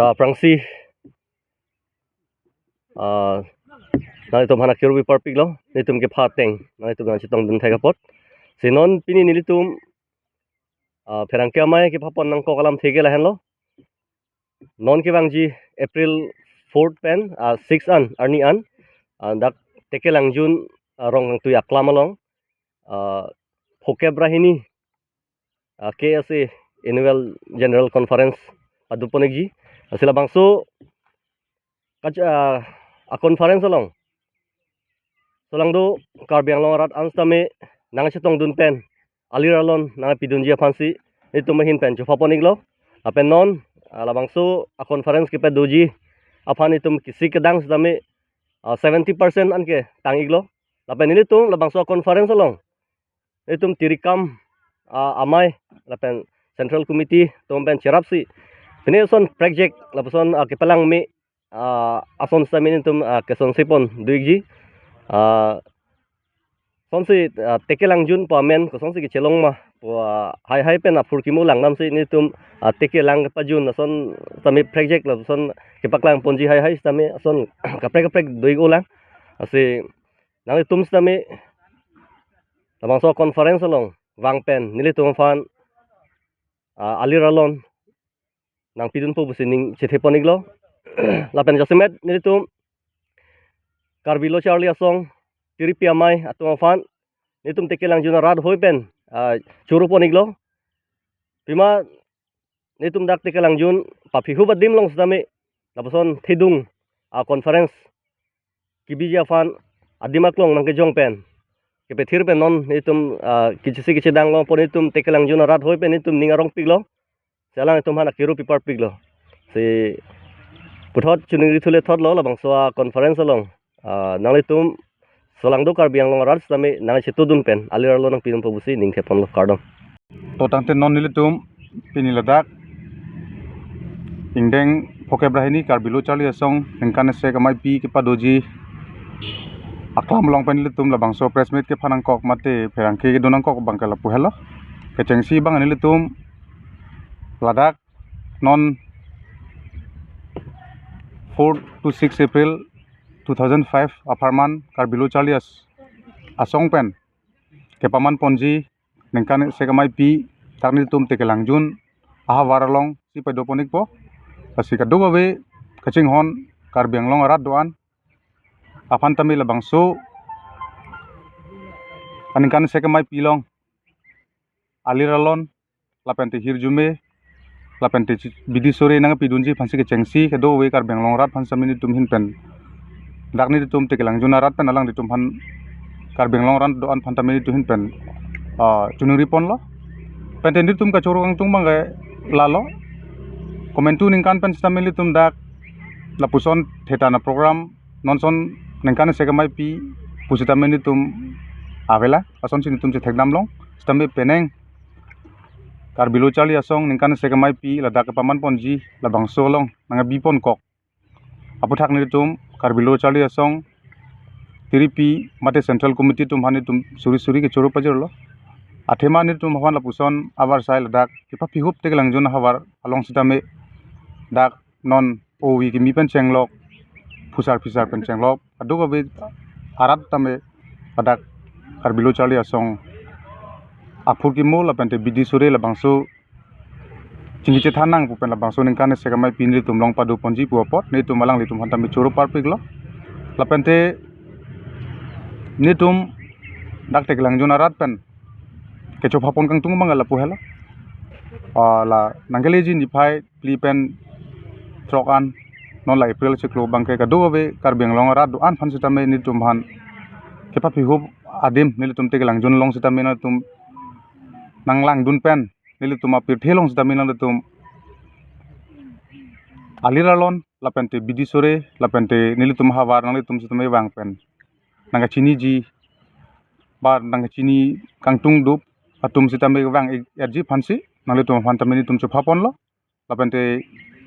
ta prangsi na itum hana kirubi parpik lo nitum ke phateng na itum gan chitong dun thai kapot sinon pini nilitum pherang ke mai ke phapon nang ko kalam thege la hen lo non ke bangji April 4th pen 6 an arni an dak tekelang jun rong tu aklam along Hokebrahini KSA Annual General Conference aduponegi sila bangso a conference along solang do karbiang long rat anstame nang chitong dun pen aliralon nang pidunjia phansi itu mahin pen chufaponig lo apen non ala bangso a conference ke pe doji afan itum kisi kedang sedame 70% anke tangiglo lapen ini tum labangso conference along itum tirikam amai lapen central committee tum pen cherapsi peneson project lapson ke pelang me ason samin tum keson sipon duigi sonsi tekelang jun pamen ko sonsi ke chelong ma hai hai pen apur kimu lang nam si ni tum tekelang pa jun son sami project lapson ke paklang ponji hai hai sami son kaprek duigo lang asi nang tum sami lamang so conference along wang pen nili tum fan aliralon nang pidun po busining chetheponiglo lapen jasimet nili tum karbilo charlie asong tiripi amai atuma fan nitum tekelang juna rad hoi pen churuponiglo pima nitum dak tekelang jun papihu badim long sami lapason thidung conference kibija fan adimaklong nang kejong pen kepe thir pen non nitum kichi dang long pon nitum tekelang juna rad hoi pen nitum ningarong piglo selang itum hana kiru pipar piglo si puthot chuning rithule thot lo labang so conference along nalitum solang do karbiang long rat sami nang chitudun pen aliralo nang pinum pobusi ningthepon lo kardom to tangte non nilitum piniladak ingdeng Hokebrahini karbilo charli asong engkane se kamai pi ke padoji aklam long pen nilitum labang so press meet ke phanang kok mate pherang ke donang kok bangkala puhelo ke chengsi bang nilitum ladak non 4 to 6 April 2005 aparman karbilo charli asong pen ke paman ponji nengkane se kamai pi takni tum tekelang jun aha waralong si pedoponik po kasi kaduga we kaching hon karbiang long arat doan apan tami labang so aningkan se kamai pi long aliralon lapente hirjume lapente bidi sore nang pidunji phansi ke chengsi kado we karbiang long rat phansamini tum hin pen dakni tum tekelang jun arat pen alang ditum phan karbiang long rat doan phantamini tu hin pen chunung ripon lo pentendi tum kachorong tung mangga lalo komentu ningkan pen stamili tum dak lapuson thetana program nonson ningkan segamai pi pusitameni tum avela ason sin tum che thekdam long stami peneng karbilo charli asong ningkan segamai pi ladak paman ponji labang solong nanga bipon kok aputhak ni tum karbilo charli asong tiripi mate central committee tum hani tum suri ke choro pajor lo athema ni tum hawan lapuson abar sai ladak kipa pihup tekelang jun hawar along sitame dak non owi ki mi pen chenglok pusar pen chenglok aduga be arat tame adak karbilo charli asong apur ki mo lapente bidi sore labangso chingi che thanang pupen labangso ningkane segamai pinri tum long padu ponji puapot ni tum malang li tum hantami choro parpiglo lapente ni tum dak tekelang jun arat pen kecho phapon kang tung mangala puhela la nangaleji ni phai plipen trokan non la April chiklo bangke ka dobe karbiang long rat do an phan sitame ni tum han kepa pi hob adim nili tum tekelang jun long sitame na tum nanglang dun pen nili tum apir thelong sitame na tum aliralon lapente bidi sore lapente nili tum hawar nali tum sitame wang pen nanga chini ji ba nanga chini kangtung dup atum sitame wang erji phansi nali tum phantamini tum chuphapon lo lapente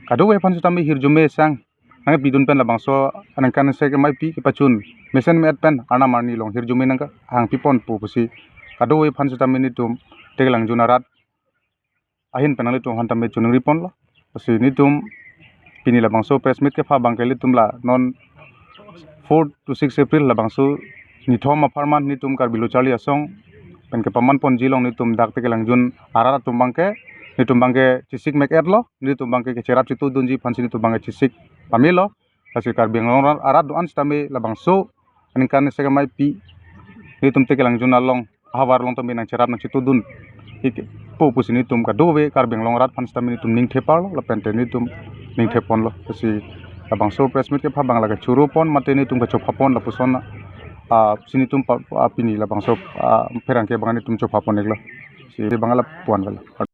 kado we phan sitame hirjume sang nanga bidun pen labangso anangkan se ke mai pi ke pachun mesen met pen ana marni long hirjume nanga hang pipon pu pusi kado we phan sitame tum tegelang junarat ahin penali tum hantame chunung ripon lo pusi ni tum pini la bangso press meet ke pha bangkeli tumla non 4 to 6 April la bangso ni thom apartment ni tum Karbi Lochali asong pen ke paman pon jilong ni tum dak te ke langjun arara tum bangke ni tum bangke cisik mek erlo ni tum bangke ke cerap citu dunji phansi ni tum bangke cisik pamilo kasi Karbi Anglong arat do anstame la bangso aning se mai pi ni tum te ke langjun along hawar long tum binang cerap nang citu dun ik po pusini tum ka dowe Karbi Anglong rat phanstame ni tum ning thepar lo la pente ni tum ning thepon lo kasi abang so press meet ke pha bangla ka churu pon mateni tum ka chopapon la pusona sini tum pini la bang so perang ke bangani tum chopapon eglo si bangala puan gala